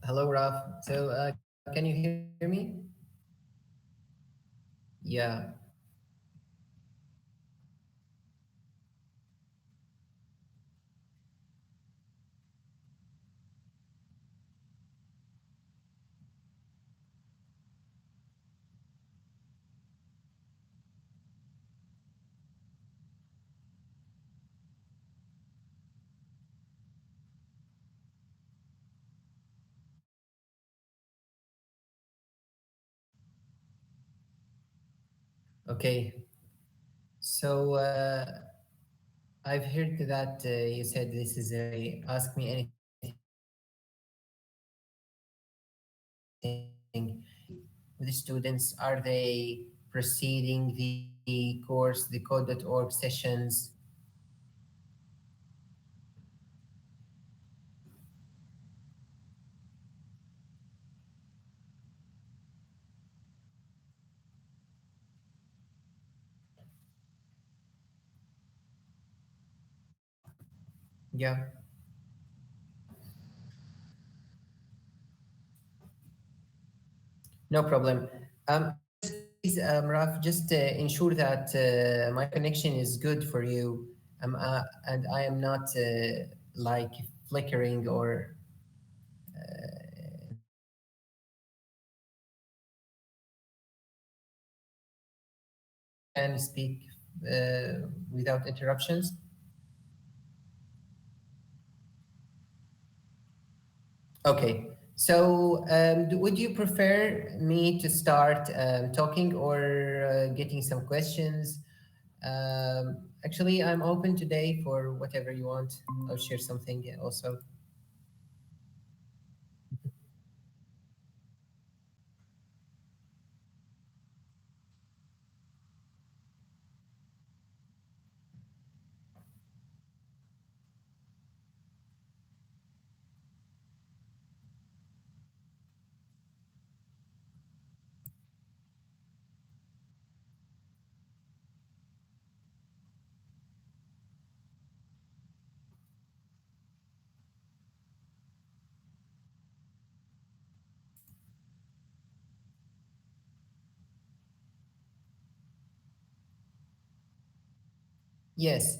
Hello, Raf. Can you hear me? Yeah. Okay. So I've heard that you said this is a ask me anything with the students. Are they proceeding the course, the code.org sessions? Yeah. No problem. Just please, Raf, just ensure that my connection is good for you, and I am not like flickering or can speak without interruptions. Okay. So, would you prefer me to start talking or getting some questions? Actually, I'm open today for whatever you want. I'll share something also. Yes.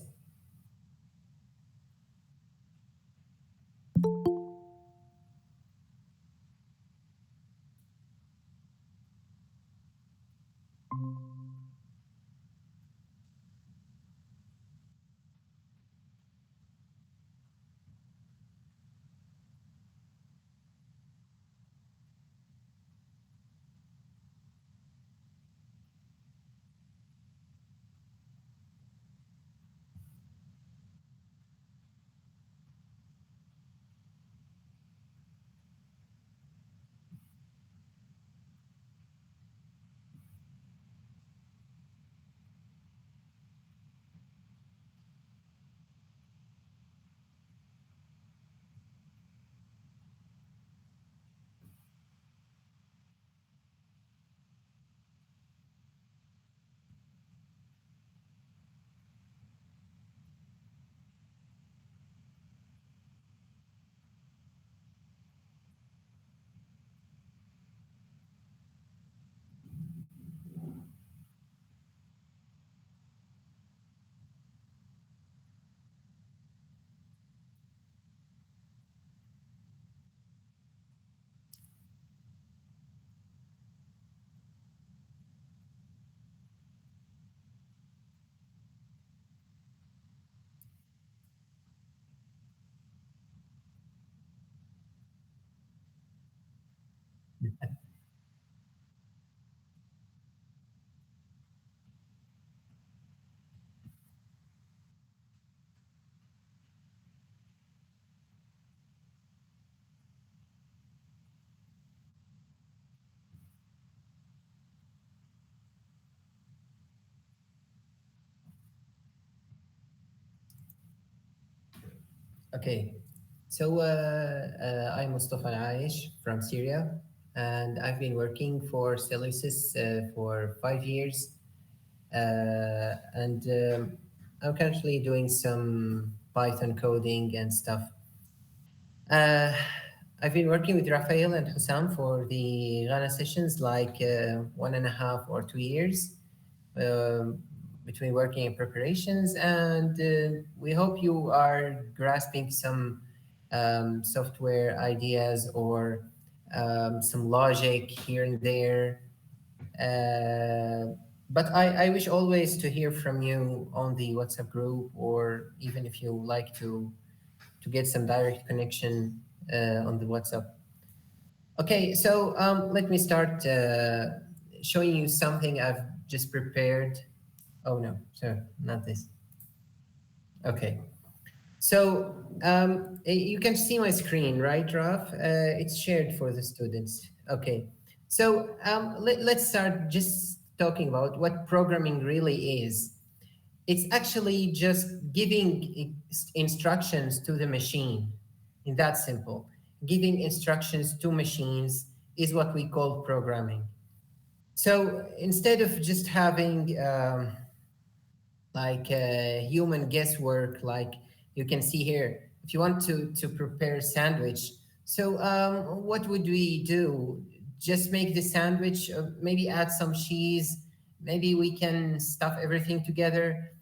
Okay. I'm Mostafa from Syria, and I've been working for Celosis for 5 years. And I'm currently doing some Python coding and stuff. Uh, I've been working with Rafael and Hussam for the Ghana sessions like 1.5 or 2 years um, between working and preparations, and we hope you are grasping some software ideas or some logic here and there. But I wish always to hear from you on the WhatsApp group, or even if you like to get some direct connection on the WhatsApp. Okay, so let me start showing you something I've just prepared. Oh no, sorry, not this. Okay, so you can see my screen, right, Raf? It's shared for the students. Okay, so let's start just talking about what programming really is. It's actually just giving instructions to the machine. In that simple, giving instructions to machines is what we call programming. So instead of just having like human guesswork, like you can see here, if you want to prepare a sandwich, so what would we do? Just make the sandwich, maybe add some cheese, maybe we can stuff everything together.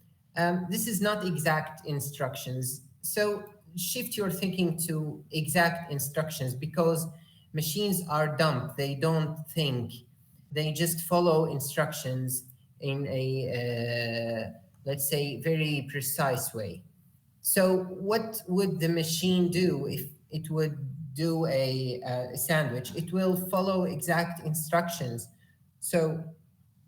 This is not exact instructions, so shift your thinking to exact instructions, because machines are dumb, they don't think, they just follow instructions in a let's say very precise way. So what would the machine do if it would do a sandwich? It will follow exact instructions. So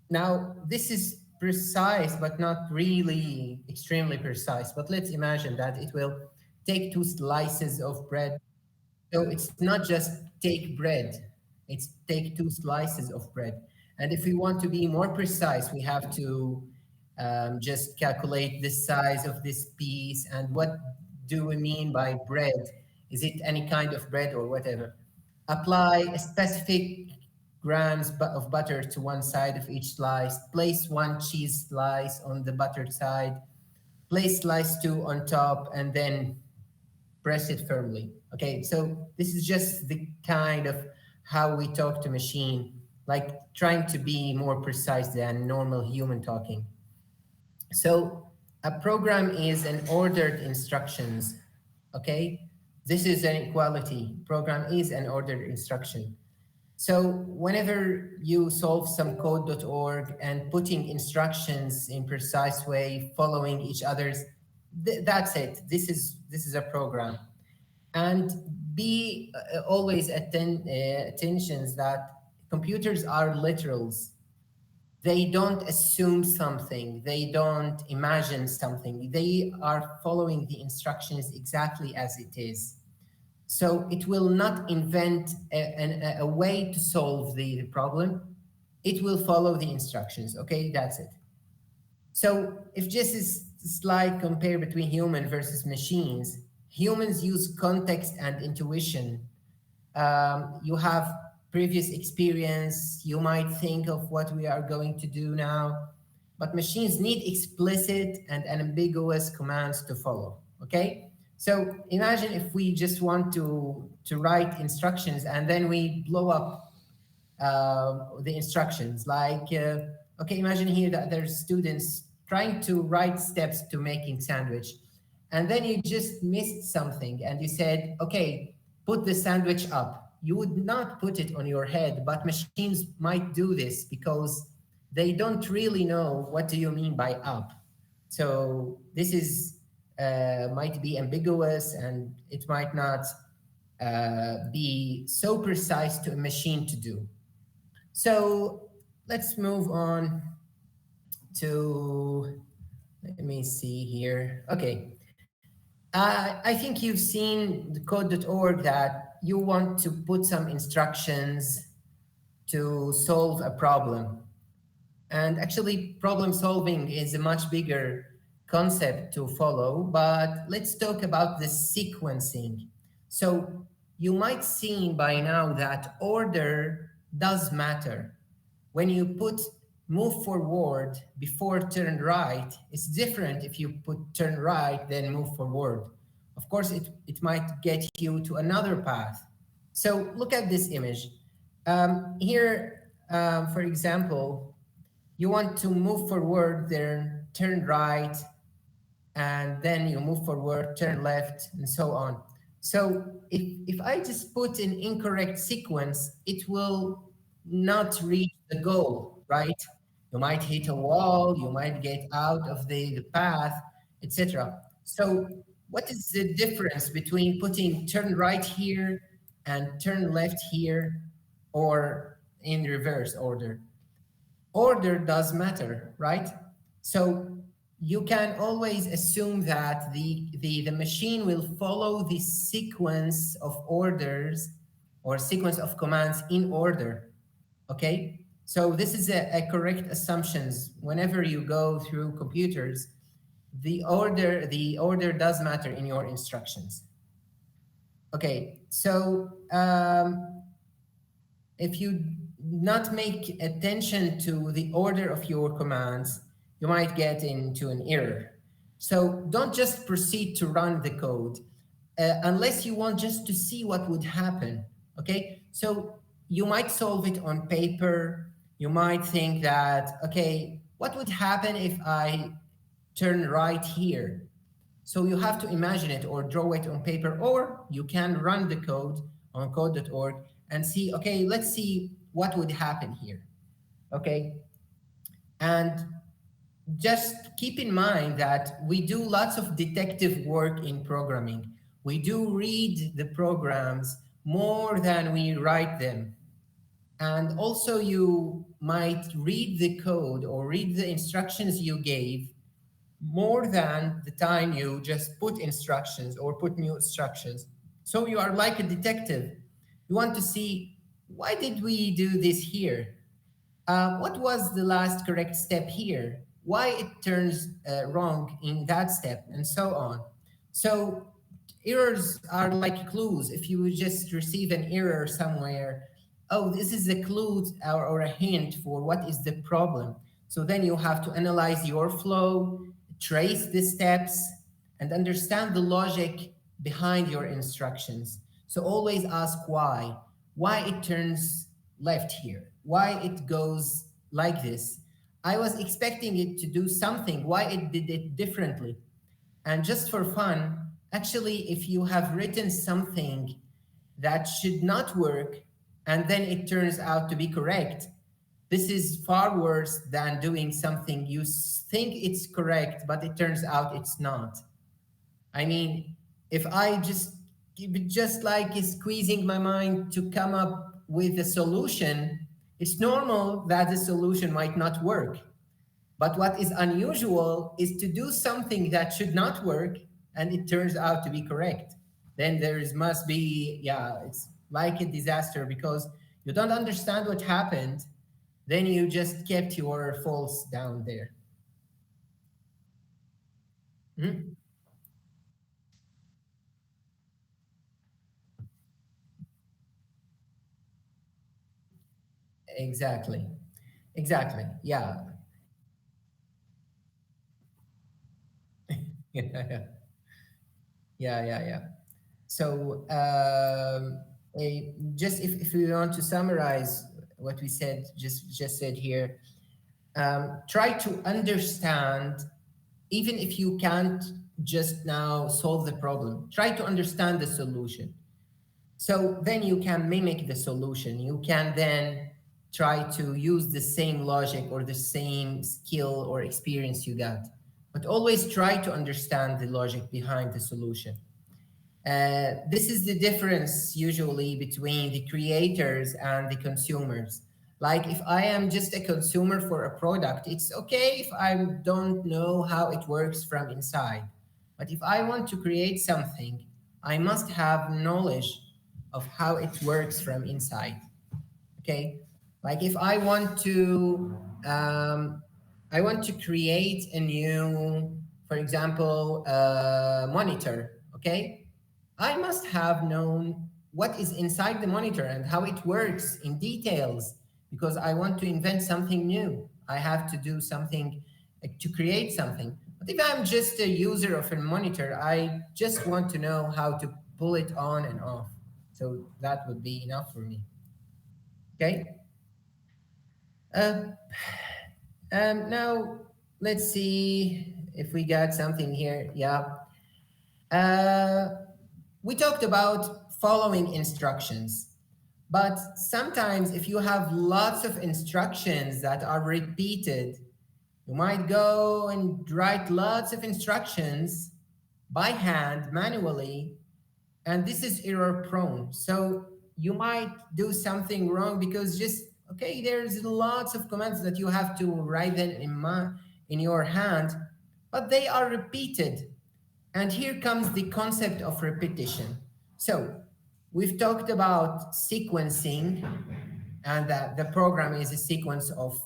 now this is precise but not really extremely precise, but let's imagine that it will take two slices of bread. So it's not just take bread, it's take two slices of bread. And if we want to be more precise, we have to just calculate the size of this piece and what do we mean by bread? Is it any kind of bread or whatever? Apply a specific grams of butter to one side of each slice. Place one cheese slice on the buttered side. Place slice two on top and then press it firmly. Okay, so this is just the kind of how we talk to machine, like trying to be more precise than normal human talking. So a program is an ordered instructions. Okay, this is an equality. Program is an ordered instruction. So whenever you solve some code.org and putting instructions in precise way, following each other's, that's it. This is a program. And be always attentions that computers are literals. They don't assume something, they don't imagine something, they are following the instructions exactly as it is. So it will not invent a way to solve the problem. It will follow the instructions. Okay, that's it. So if just is slight compare between human versus machines, humans use context and intuition. You have previous experience, you might think of what we are going to do now, but machines need explicit and ambiguous commands to follow. Okay, so imagine if we just want to write instructions and then we blow up the instructions. Like, okay, imagine here that there's students trying to write steps to making sandwich, and then you just missed something, and you said, okay, put the sandwich up. You would not put it on your head, but machines might do this because they don't really know what do you mean by up. So this is might be ambiguous, and it might not be so precise to a machine to do. So let's move on to, let me see here. Okay. I think you've seen the code.org that you want to put some instructions to solve a problem. And actually, problem solving is a much bigger concept to follow, but let's talk about the sequencing. So you might see by now that order does matter. When you put move forward before turn right, it's different if you put turn right then move forward. Of course, it might get you to another path. So look at this image. Here, for example, you want to move forward, then turn right, and then you move forward, turn left, and so on. So if I just put an incorrect sequence, it will not reach the goal, right? You might hit a wall, you might get out of the path, etc. So what is the difference between putting turn right here and turn left here, or in reverse order? Order does matter, right? So you can always assume that the machine will follow the sequence of orders or sequence of commands in order. Okay? So this is a correct assumptions. Whenever you go through computers, the order does matter in your instructions. Okay, so if you not make attention to the order of your commands, you might get into an error. So don't just proceed to run the code unless you want just to see what would happen. Okay, so you might solve it on paper. You might think that, okay, what would happen if I turn right here? So you have to imagine it or draw it on paper, or you can run the code on code.org and see, okay, let's see what would happen here. Okay. And just keep in mind that we do lots of detective work in programming. We do read the programs more than we write them. And also, you might read the code or read the instructions you gave more than the time you just put instructions or put new instructions. So you are like a detective. You want to see, why did we do this here? What was the last correct step here? Why it turns wrong in that step, and so on. So errors are like clues. If you just receive an error somewhere, oh, this is a clue or a hint for what is the problem. So then you have to analyze your flow, trace the steps, and understand the logic behind your instructions. So always ask why it turns left here, why it goes like this. I was expecting it to do something, why it did it differently. And just for fun, actually, if you have written something that should not work and then it turns out to be correct, this is far worse than doing something you think it's correct, but it turns out it's not. I mean, if I just like squeezing my mind to come up with a solution, it's normal that the solution might not work. But what is unusual is to do something that should not work and it turns out to be correct. Then must be, yeah, it's like a disaster because you don't understand what happened. Then you just kept your faults down there. Mhm. Exactly. Exactly. Yeah. Yeah. Yeah. Yeah. Yeah. So, just if we want to summarize what we said, just said here, try to understand, even if you can't just now solve the problem. Try to understand the solution. So then you can mimic the solution. You can then try to use the same logic or the same skill or experience you got. But always try to understand the logic behind the solution. This is the difference usually between the creators and the consumers. Like if I am just a consumer for a product, it's okay if I don't know how it works from inside. But if I want to create something, I must have knowledge of how it works from inside. Okay, like if I want to create a new, for example, monitor. Okay, I must have known what is inside the monitor and how it works in details because I want to invent something new. I have to do something to create something. But if I'm just a user of a monitor, I just want to know how to pull it on and off. So that would be enough for me. Okay. Uh, Now let's see if we got something here. Yeah. Uh, we talked about following instructions, but sometimes if you have lots of instructions that are repeated, you might go and write lots of instructions by hand manually, and this is error prone. So you might do something wrong because just okay, there's lots of commands that you have to write them in your hand, but they are repeated. And here comes the concept of repetition. So we've talked about sequencing, and that the program is a sequence of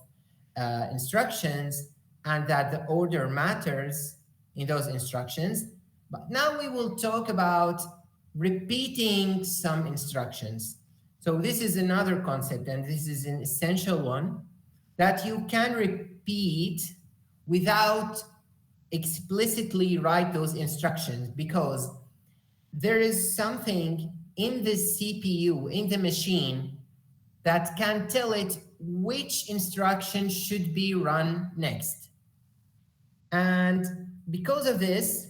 instructions, and that the order matters in those instructions. But now we will talk about repeating some instructions. So this is another concept, and this is an essential one, that you can repeat without explicitly write those instructions, because there is something in the CPU, in the machine, that can tell it which instruction should be run next. And because of this,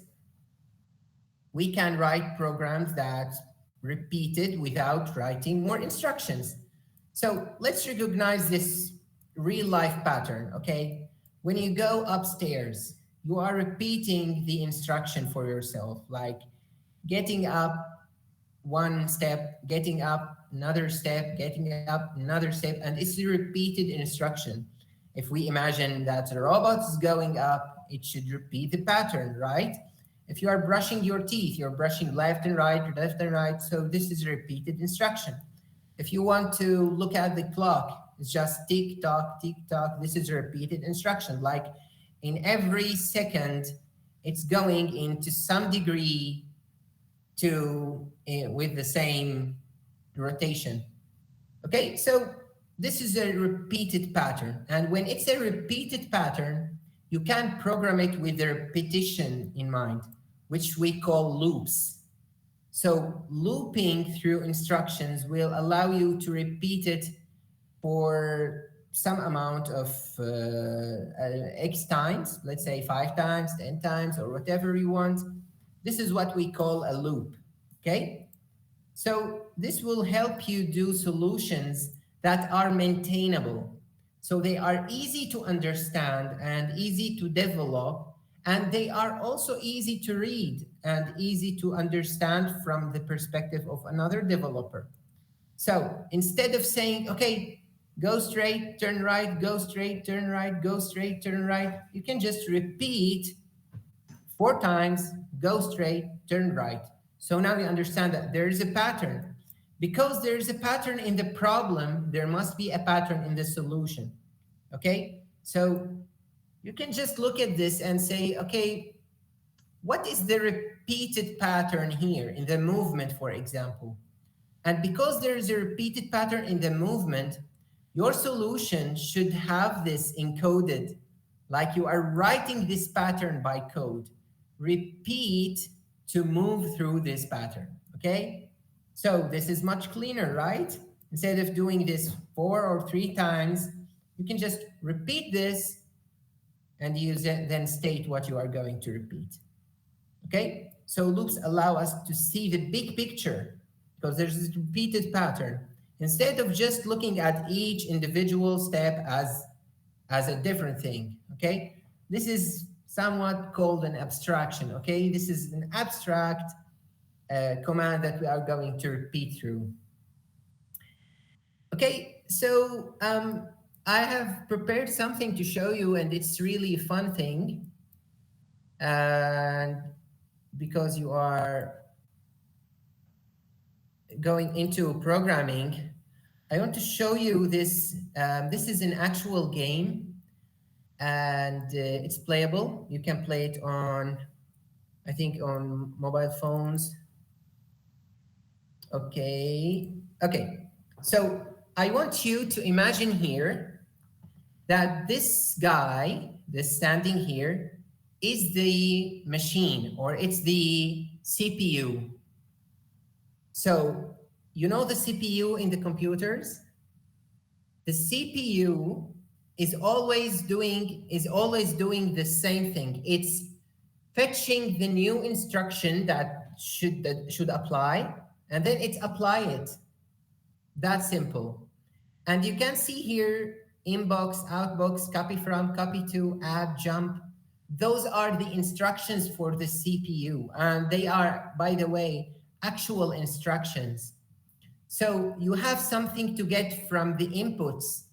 we can write programs that repeat it without writing more instructions. So let's recognize this real life pattern, okay? When you go upstairs, you are repeating the instruction for yourself, like getting up one step, getting up another step, getting up another step, and it's a repeated instruction. If we imagine that the robot is going up, it should repeat the pattern, right? If you are brushing your teeth, you're brushing left and right, so this is a repeated instruction. If you want to look at the clock, it's just tick tock, tick tock. This is a repeated instruction. Like in every second, it's going into some degree to with the same rotation. Okay, so this is a repeated pattern, and when it's a repeated pattern, you can program it with the repetition in mind, which we call loops. So looping through instructions will allow you to repeat it for some amount of X times, let's say 5 times, 10 times, or whatever you want. This is what we call a loop, okay? So this will help you do solutions that are maintainable. So they are easy to understand and easy to develop, and they are also easy to read and easy to understand from the perspective of another developer. So instead of saying, okay, go straight, turn right, go straight, turn right, go straight, turn right, you can just repeat 4 times, go straight, turn right. So now you understand that there is a pattern. Because there is a pattern in the problem, there must be a pattern in the solution. Okay? So you can just look at this and say, okay, what is the repeated pattern here in the movement, for example? And because there is a repeated pattern in the movement, your solution should have this encoded, like you are writing this pattern by code. Repeat to move through this pattern, okay? So this is much cleaner, right? Instead of doing this 4 or 3 times, you can just repeat this and you then state what you are going to repeat. Okay, so loops allow us to see the big picture because there's this repeated pattern instead of just looking at each individual step as a different thing. Okay, this is somewhat called an abstraction. Okay, this is an abstract command that we are going to repeat through. Okay, so I have prepared something to show you, and it's really a fun thing. And because you are going into programming, I want to show you this. This is an actual game, and it's playable. You can play it on, I think, on mobile phones. Okay. Okay. So I want you to imagine here that this guy, this standing here, is the machine or it's the CPU. So You know the CPU in the computers? The CPU is always doing the same thing. It's fetching the new instruction that should apply, and then it's apply it. That's simple. And you can see here inbox, outbox, copy from, copy to, add, jump. Those are the instructions for the CPU. And they are, by the way, actual instructions. So you have something to get from the inputs.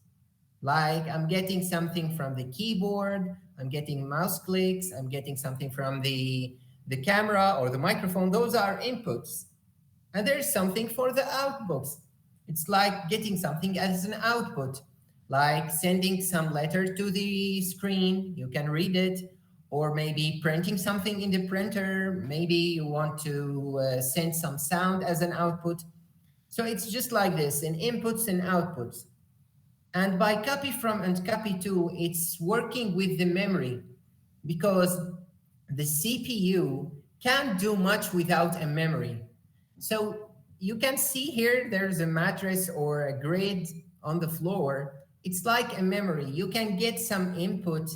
Like I'm getting something from the keyboard, I'm getting mouse clicks, I'm getting something from the camera or the microphone. Those are inputs. And there's something for the outputs. It's like getting something as an output, like sending some letter to the screen, you can read it, or maybe printing something in the printer. Maybe you want to send some sound as an output. So it's just like this in inputs and outputs. And by copy from and copy to, it's working with the memory because the CPU can't do much without a memory. So you can see here there's a mattress or a grid on the floor. It's like a memory. You can get some input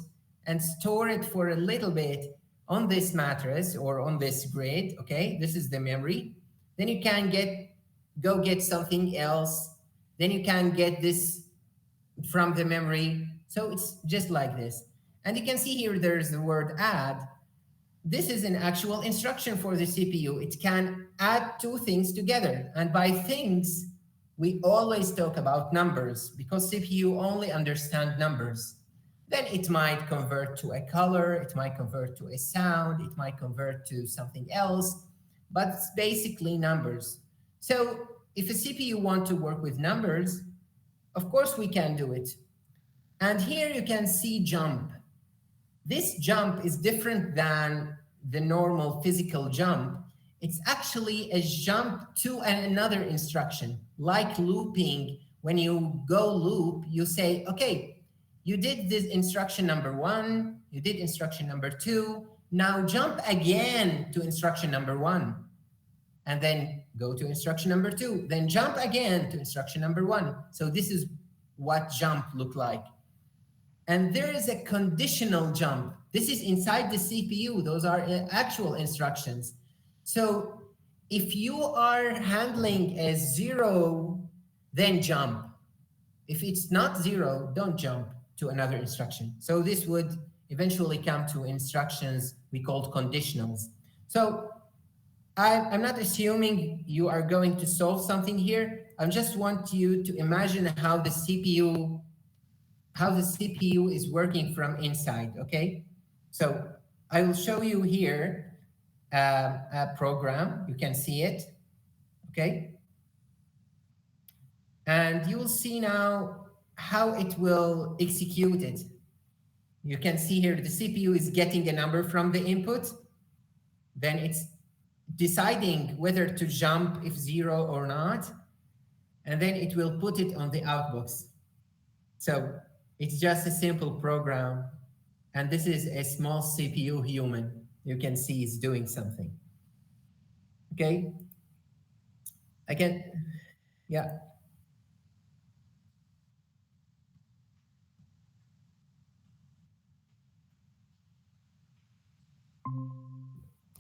and store it for a little bit on this mattress or on this grid. Okay, this is the memory. Then you can get something else. Then you can get this from the memory. So it's just like this. And you can see here there's the word add. This is an actual instruction for the CPU. It can add two things together. And by things, we always talk about numbers because CPU only understand numbers. Then it might convert to a color, it might convert to a sound, it might convert to something else, but it's basically numbers. So if a CPU want to work with numbers, of course we can do it. And here you can see jump. This jump is different than the normal physical jump. It's actually a jump to another instruction, like looping. When you go loop, you say, okay, you did this instruction number one, you did instruction number two, now jump again to instruction number one, and then go to instruction number two, then jump again to instruction number one. So this is what jump look like. And there is a conditional jump. This is inside the CPU. Those are actual instructions. So if you are handling a zero, then jump. If it's not zero, don't jump to another instruction. So this would eventually come to instructions we called conditionals. So I'm not assuming you are going to solve something here. I just want you to imagine how the CPU is working from inside, okay? So I will show you here a program. You can see it, okay? And you will see now how it will execute it. You can see here the CPU is getting a number from the input, then it's deciding whether to jump if zero or not, and then it will put it on the outbox. So it's just a simple program. And this is a small CPU human. You can see it's doing something. Okay? I can, yeah,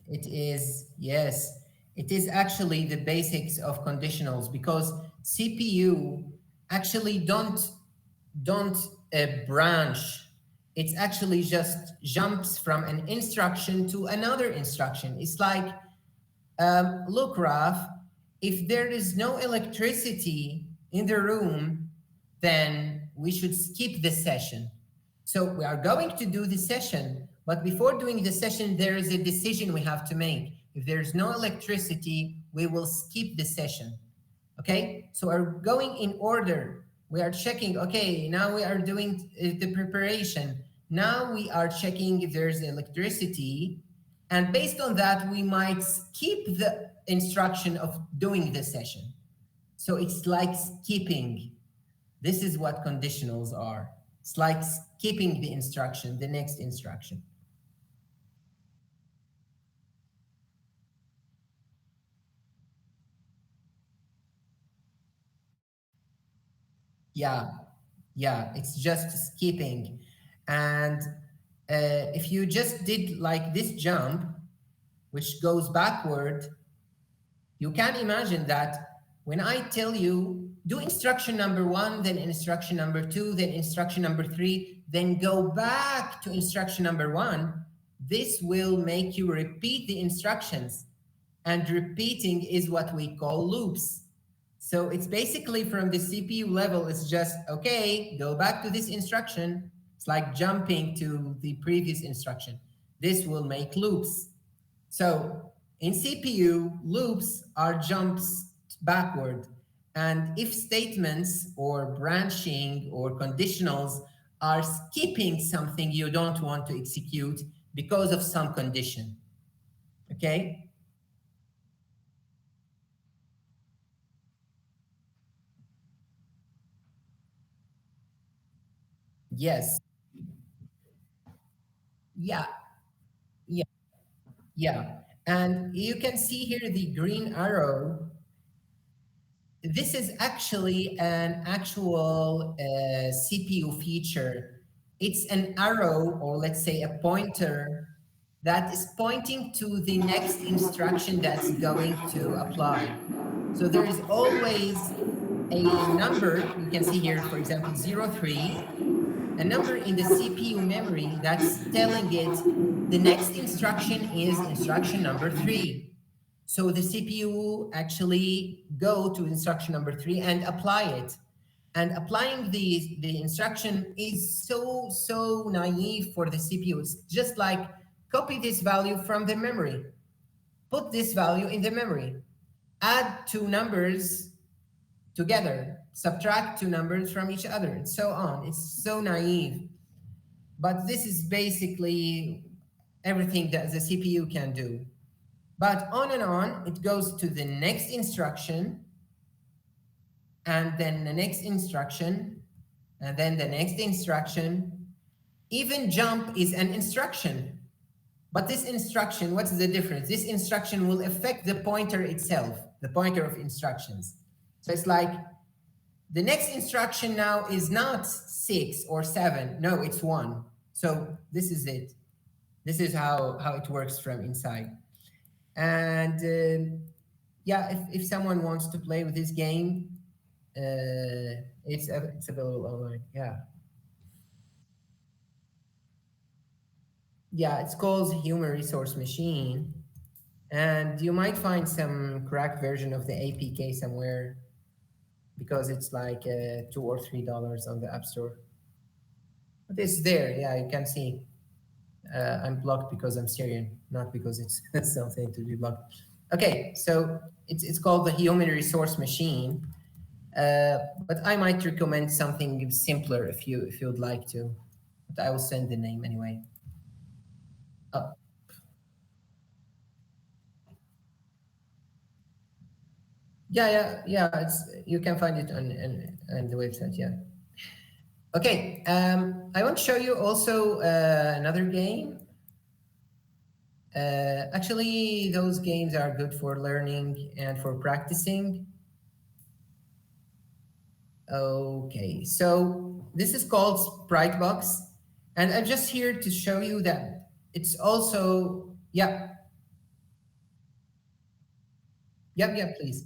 it is, yes. It is actually the basics of conditionals because CPU actually don't branch. It's actually just jumps from an instruction to another instruction. It's like, look, Raf, if there is no electricity in the room, then we should skip the session. So we are going to do the session, but before doing the session, there is a decision we have to make. If there's no electricity, we will skip the session. Okay, so we're going in order. We are checking, okay, now we are doing the preparation. Now we are checking if there's electricity. And based on that, we might skip the instruction of doing the session. So it's like skipping. This is what conditionals are. It's like skipping the instruction, the next instruction. Yeah, yeah, it's just skipping. And if you just did like this jump, which goes backward, you can imagine that when I tell you do instruction number one, then instruction number two, then instruction number three, then go back to instruction number one, this will make you repeat the instructions. And repeating is what we call loops. So it's basically from the CPU level, it's just, okay, go back to this instruction. It's like jumping to the previous instruction. This will make loops. So in CPU, loops are jumps backward. And if statements or branching or conditionals are skipping something you don't want to execute because of some condition. Okay? Yes. Yeah. Yeah. Yeah. And you can see here the green arrow. This is actually an actual CPU feature. It's an arrow, or let's say a pointer, that is pointing to the next instruction that's going to apply. So there is always a number, you can see here, for example, 03, a number in the CPU memory that's telling it the next instruction is instruction number 3. So the CPU actually go to instruction number 3 and apply it. And applying the instruction is so naive for the CPU. It's just like copy this value from the memory, put this value in the memory, add two numbers together, subtract two numbers from each other, and so on. It's so naive. But this is basically everything that the CPU can do. But on and on, it goes to the next instruction, and then the next instruction, and then the next instruction. Even jump is an instruction. But this instruction, what's the difference? This instruction will affect the pointer itself, the pointer of instructions. So it's like the next instruction now is not 6 or 7. No, it's 1. So this is it. This is how it works from inside. And yeah, if someone wants to play with this game, it's available online. Yeah, yeah, it's called Human Resource Machine, and you might find some cracked version of the APK somewhere because it's like $2 or $3 on the App Store. But it's there. Yeah, you can see. I'm blocked because I'm Syrian, not because it's something to be blocked. Okay, so it's called the Human Resource Machine, but I might recommend something simpler if you'd like to. But I will send the name anyway. Oh, yeah. It's you can find it on the website. Yeah. Okay. I want to show you also another game. Actually, those games are good for learning and for practicing. Okay, so this is called Spritebox, and I'm just here to show you that it's also, yeah, yep, please.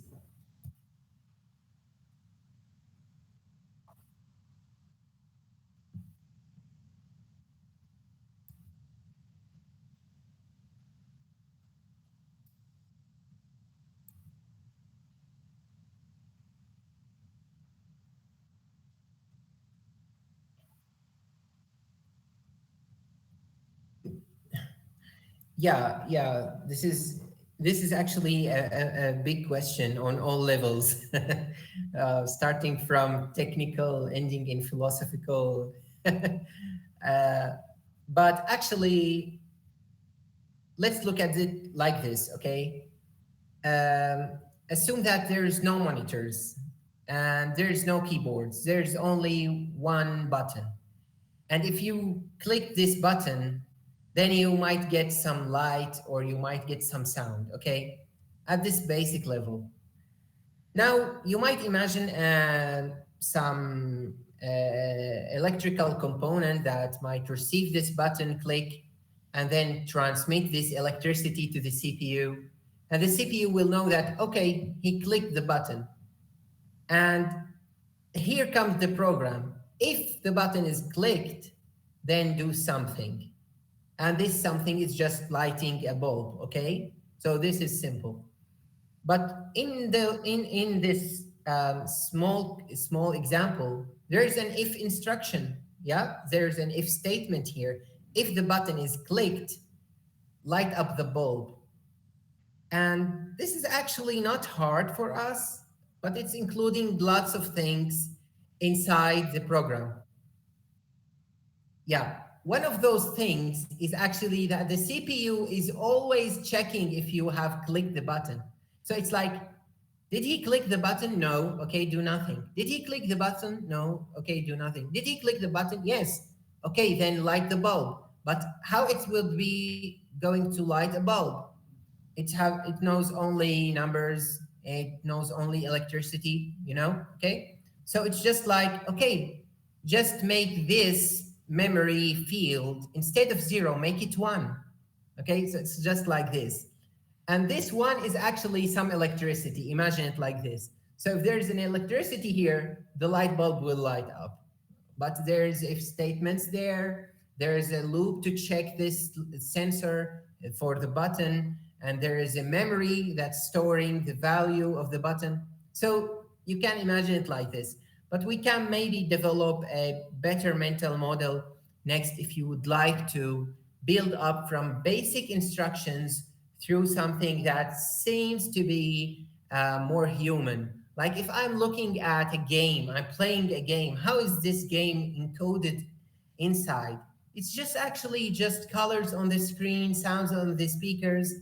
Yeah. This is actually a big question on all levels, starting from technical, ending in philosophical. But actually, let's look at it like this, okay? Assume that there's no monitors and there's no keyboards. There's only one button. And if you click this button, then you might get some light or you might get some sound, okay? At this basic level. Now, you might imagine a some electrical component that might receive this button click and then transmit this electricity to the CPU. And the CPU will know that, okay, he clicked the button. And here comes the program. If the button is clicked, then do something. And this something is just lighting a bulb, okay? So this is simple. But in this small example, there is an if instruction. Yeah, there's an if statement here. If the button is clicked, light up the bulb. And this is actually not hard for us, but it's including lots of things inside the program. Yeah, one of those things is actually that the CPU is always checking if you have clicked the button. So it's like, did he click the button? No. Okay, do nothing. Did he click the button? No. Okay, do nothing. Did he click the button? Yes. Okay, then light the bulb. But how it will be going to light a bulb? It knows only numbers, it knows only electricity, okay? So it's just like, okay, just make this memory field, instead of zero, make it one. Okay, so it's just like this. And this one is actually some electricity. Imagine it like this. So if there's an electricity here, the light bulb will light up. But there's if statements there. There's a loop to check this sensor for the button. And there is a memory that's storing the value of the button. So you can imagine it like this. But we can maybe develop a better mental model next if you would like to build up from basic instructions through something that seems to be more human. Like if I'm looking at a game, I'm playing a game, how is this game encoded inside? It's just actually just colors on the screen, sounds on the speakers,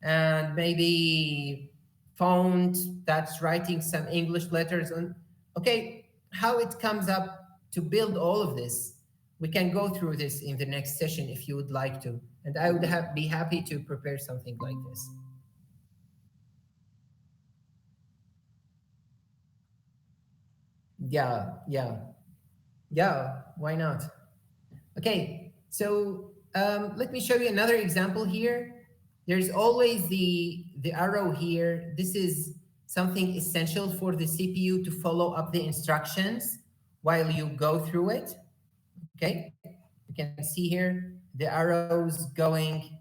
and maybe font that's writing some English letters on. Okay, how it comes up to build all of this, we can go through this in the next session if you would like to, and I would be happy to prepare something like this. Yeah, yeah, yeah. Why not? Okay, so let me show you another example here. There's always the arrow here. This is something essential for the CPU to follow up the instructions while you go through it. Okay, you can see here the arrows going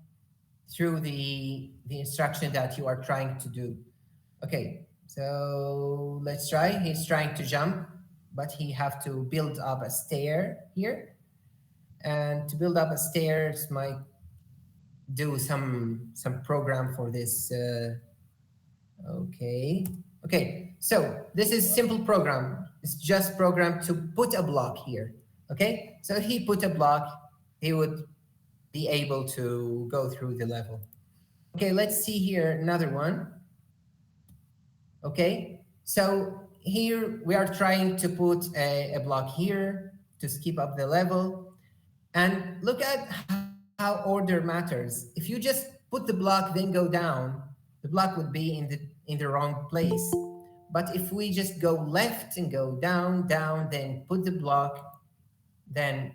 through the instruction that you are trying to do. Okay, so let's try. He's trying to jump, but he have to build up a stair here. And to build up a stairs might do some program for this. Okay, okay. So this is simple program. It's just program to put a block here. Okay, so if he put a block, he would be able to go through the level. Okay, let's see here another one. Okay, so here we are trying to put a block here to skip up the level. And look at how order matters. If you just put the block then go down, the block would be in the wrong place. But if we just go left and go down, down, then put the block, then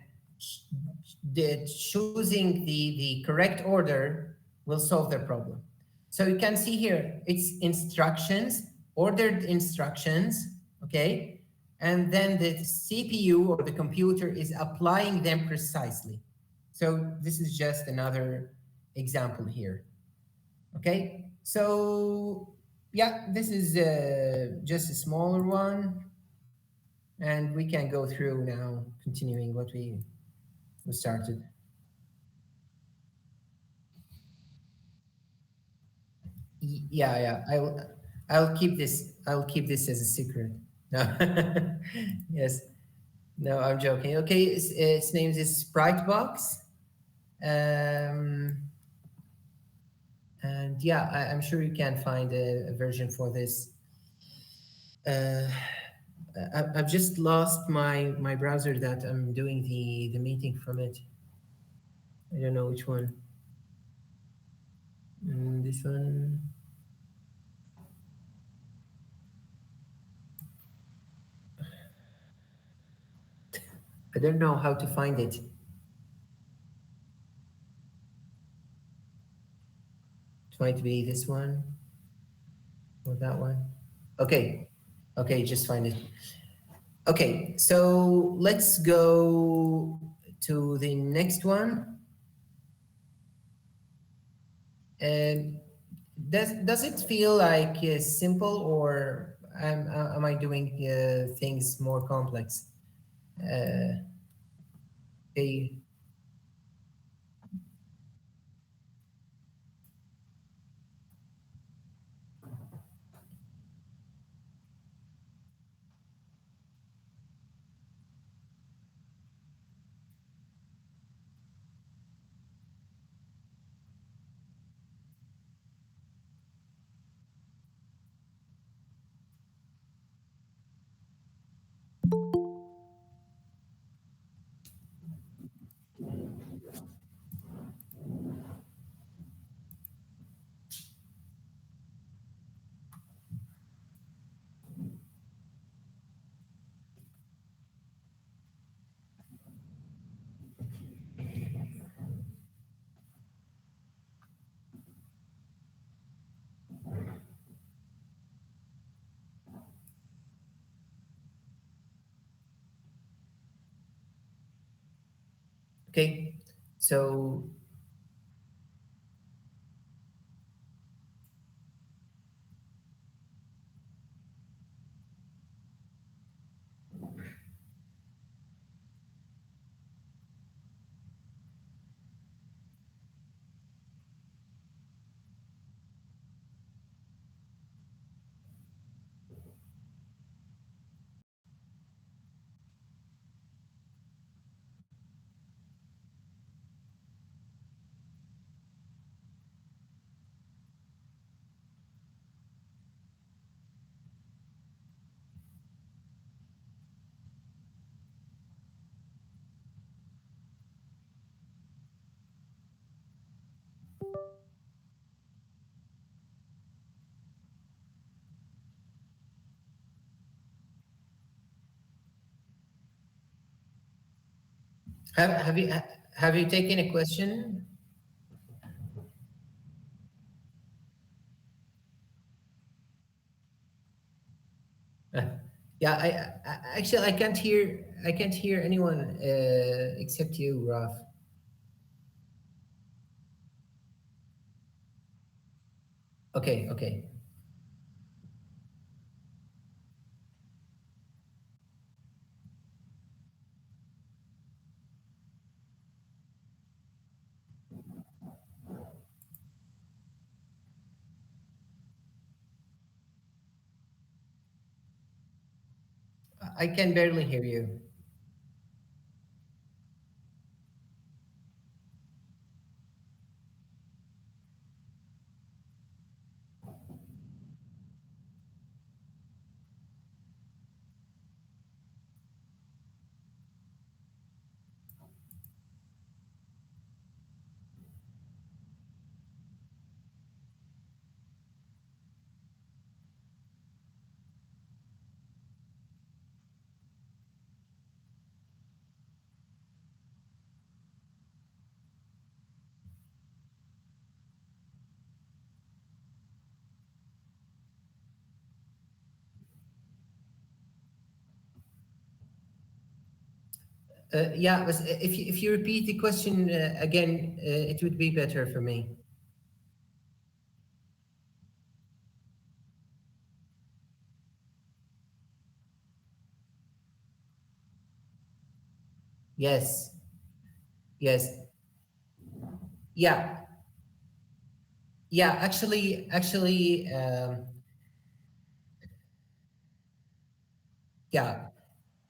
choosing the correct order will solve the problem. So you can see here, it's instructions, ordered instructions, okay? And then the CPU or the computer is applying them precisely. So this is just another example here, okay? So yeah, this is just a smaller one. And we can go through now, continuing what we started. Yeah, yeah. I'll keep this. I'll keep this as a secret. No. Yes. No, I'm joking. Okay, its name is Sprite Box. Um, and yeah, I'm sure you can find a version for this. Uh, I've just lost my browser that I'm doing the meeting from it. I don't know which one. This one. I don't know how to find it. It might be this one or that one. Okay. Okay, just find it. Okay, so let's go to the next one. Um, does it feel like simple, or am I doing things more complex? Uh, okay, okay. So have you taken a question? Uh, yeah, actually I can't hear anyone except you, Raf. Okay, okay. I can barely hear you. Yeah, but if you repeat the question again, it would be better for me. Yes, yes, yeah, yeah. Yeah.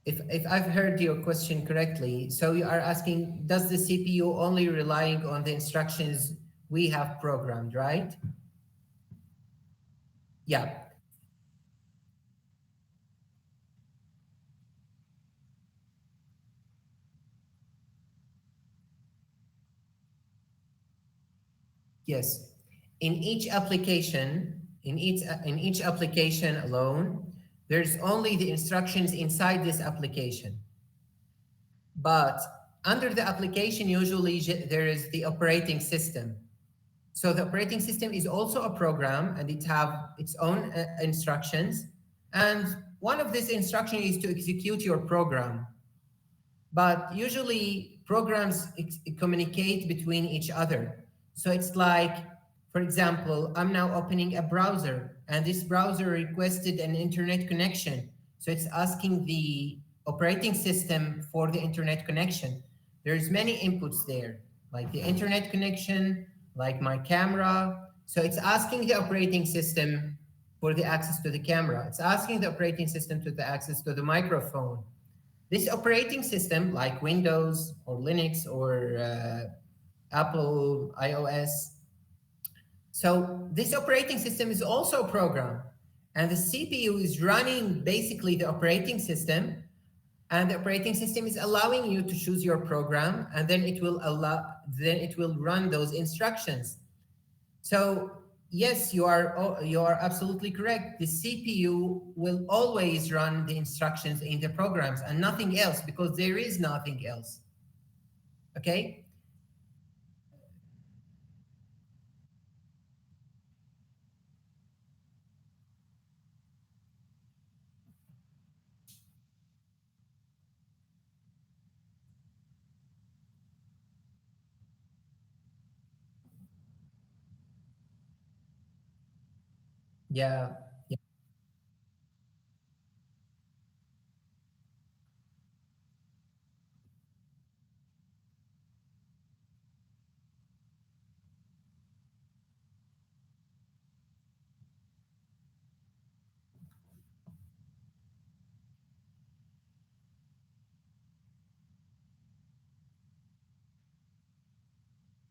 If I've heard your question correctly, so you are asking, does the CPU only relying on the instructions we have programmed, right? Yeah. Yes. In each application alone, there's only the instructions inside this application. But under the application, usually there is the operating system. So the operating system is also a program, and it have its own instructions. And one of these instructions is to execute your program. But usually programs communicate between each other. So it's like, for example, I'm now opening a browser, and this browser requested an internet connection. So it's asking the operating system for the internet connection. There's many inputs there, like the internet connection, like my camera. So it's asking the operating system for the access to the camera. It's asking the operating system to the access to the microphone. This operating system, like Windows or Linux or Apple iOS, so this operating system is also a program, and the CPU is running basically the operating system, and the operating system is allowing you to choose your program, and then it will run those instructions. So yes, you are absolutely correct. The CPU will always run the instructions in the programs and nothing else, because there is nothing else. Okay? Yeah. Yeah.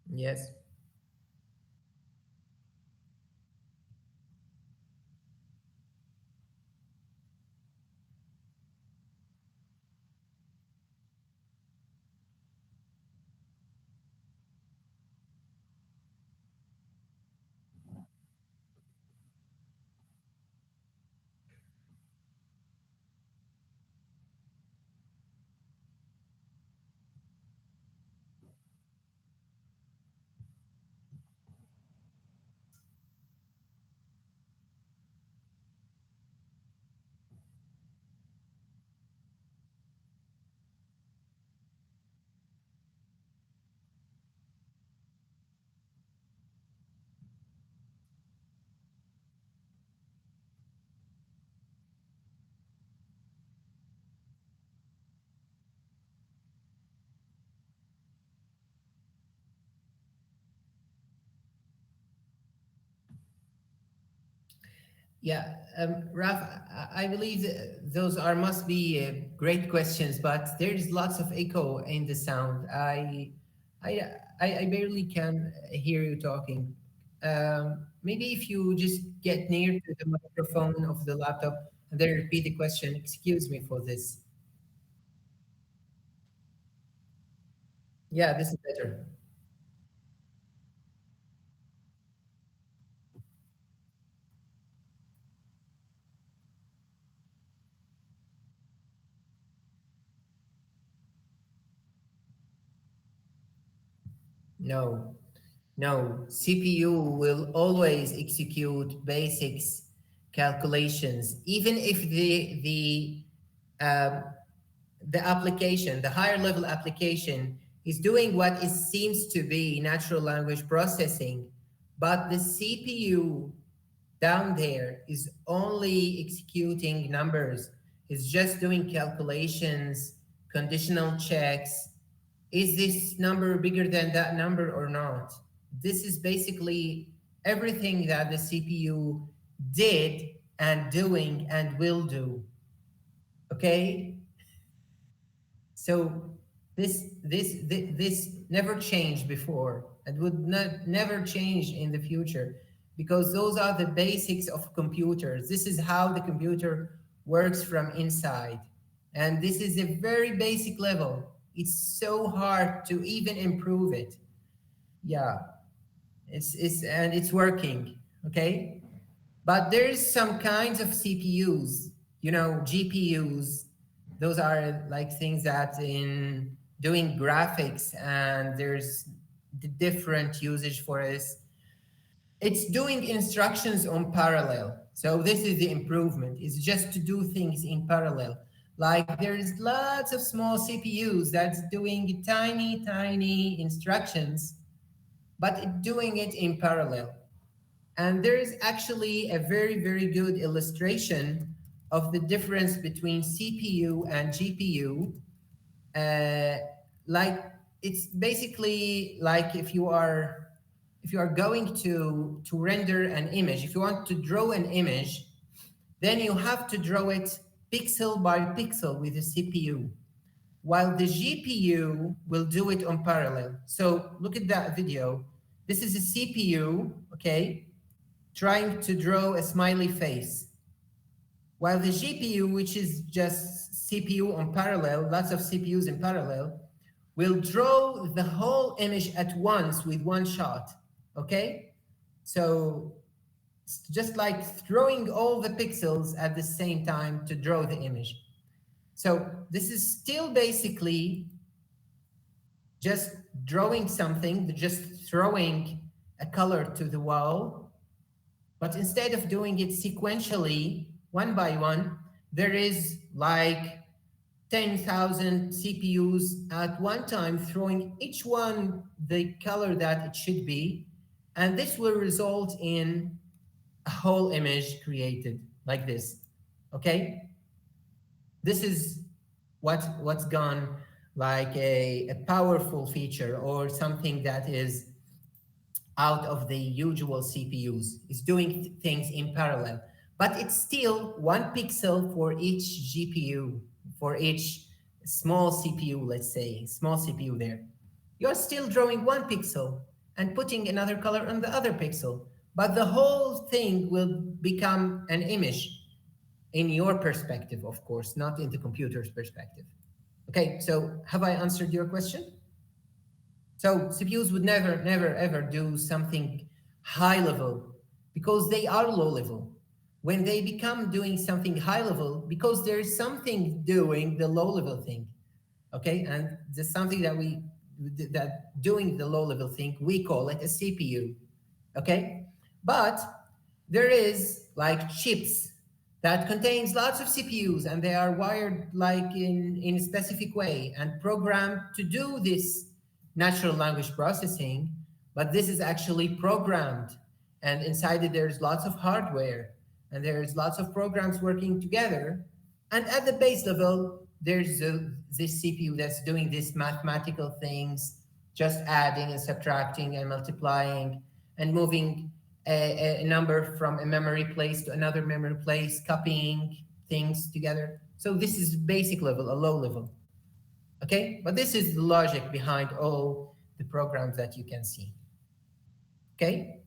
Yes. Yeah, Raf, I believe those are must be great questions, but there is lots of echo in the sound. I, I barely can hear you talking. Maybe if you just get near to the microphone of the laptop and then repeat the question. Excuse me for this. Yeah, this is better. No, no. CPU will always execute basics calculations, even if um, the application, the higher level application, is doing what it seems to be natural language processing, but the CPU down there is only executing numbers, is just doing calculations, conditional checks. Is this number bigger than that number or not? This is basically everything that the CPU did and doing and will do. Okay? So this never changed before and would not never change in the future, because those are the basics of computers. This is how the computer works from inside. And this is a very basic level. It's so hard to even improve it. Yeah, it's and it's working. Okay? But there is some kinds of CPUs, GPUs. Those are like things that in doing graphics, and there's the different usage for this. It's doing instructions on parallel. So this is the improvement. It's just to do things in parallel. Like there's lots of small CPUs that's doing tiny, tiny instructions, but it's doing it in parallel. And there is actually a very, very good illustration of the difference between CPU and GPU. Uh, like it's basically like if you are going to render an image, if you want to draw an image, then you have to draw it pixel by pixel with the CPU, while the GPU will do it on parallel. So look at that video. This is a CPU, okay, trying to draw a smiley face, while the GPU, which is just CPU on parallel, lots of CPUs in parallel, will draw the whole image at once with one shot. Okay? So it's just like throwing all the pixels at the same time to draw the image. So this is still basically just drawing something, just throwing a color to the wall. But instead of doing it sequentially, one by one, there is like 10,000 CPUs at one time throwing each one the color that it should be. And this will result in a whole image created like this. Okay? This is what's gone like a powerful feature or something that is out of the usual CPUs. It's doing things in parallel, but it's still one pixel for each GPU, for each small CPU, let's say, small CPU there. You're still drawing one pixel and putting another color on the other pixel, but the whole thing will become an image in your perspective, of course, not in the computer's perspective. Okay, so have I answered your question? So CPUs would never, never, ever do something high level because they are low level. When they become doing something high level, because there is something doing the low level thing, okay, and there's something that doing the low level thing, we call it a CPU, okay, but there is like chips that contains lots of CPUs and they are wired like in a specific way and programmed to do this natural language processing, but this is actually programmed. And inside it, there's lots of hardware and there's lots of programs working together. And at the base level, there's this CPU that's doing these mathematical things, just adding and subtracting and multiplying and moving a number from a memory place to another memory place, copying things together. So this is basic level, a low level. Okay, but this is the logic behind all the programs that you can see. Okay.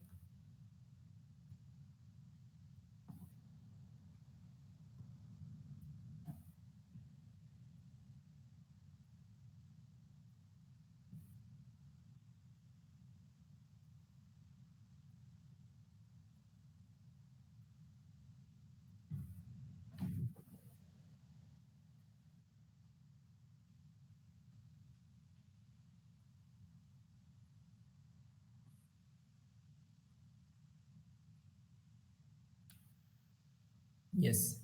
Yes.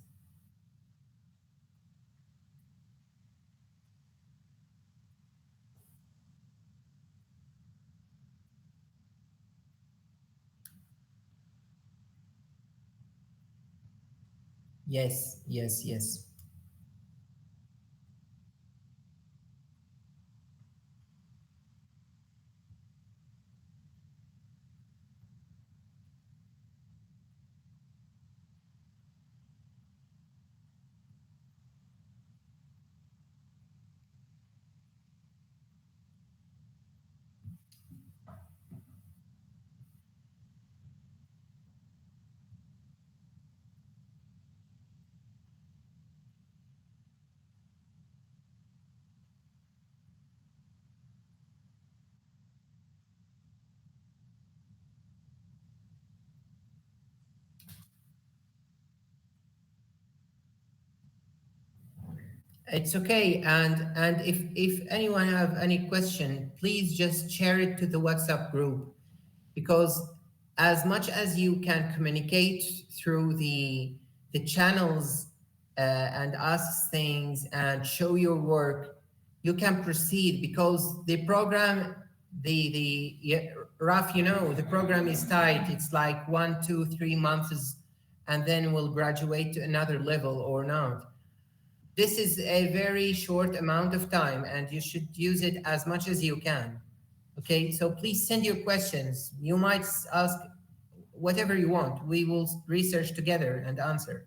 Yes. Yes. Yes. It's okay. And if anyone have any question, please just share it to the WhatsApp group, because as much as you can communicate through the channels and ask things and show your work, you can proceed, because the program, the yeah, Raf, the program is tight. It's like 1, 2, 3 months, and then we'll graduate to another level or not. This is a very short amount of time, and you should use it as much as you can. Okay, so please send your questions. You might ask whatever you want. We will research together and answer.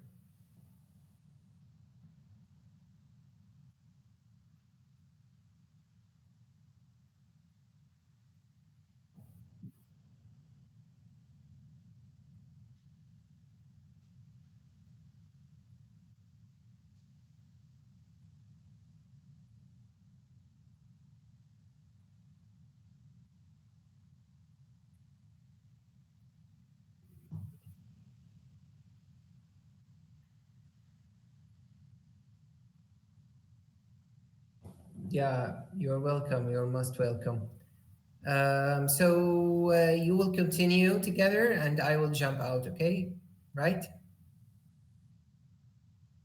Yeah, you're welcome. You're most welcome. So you will continue together, and I will jump out. Okay, right?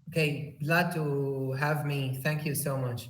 Okay, glad to have me. Thank you so much.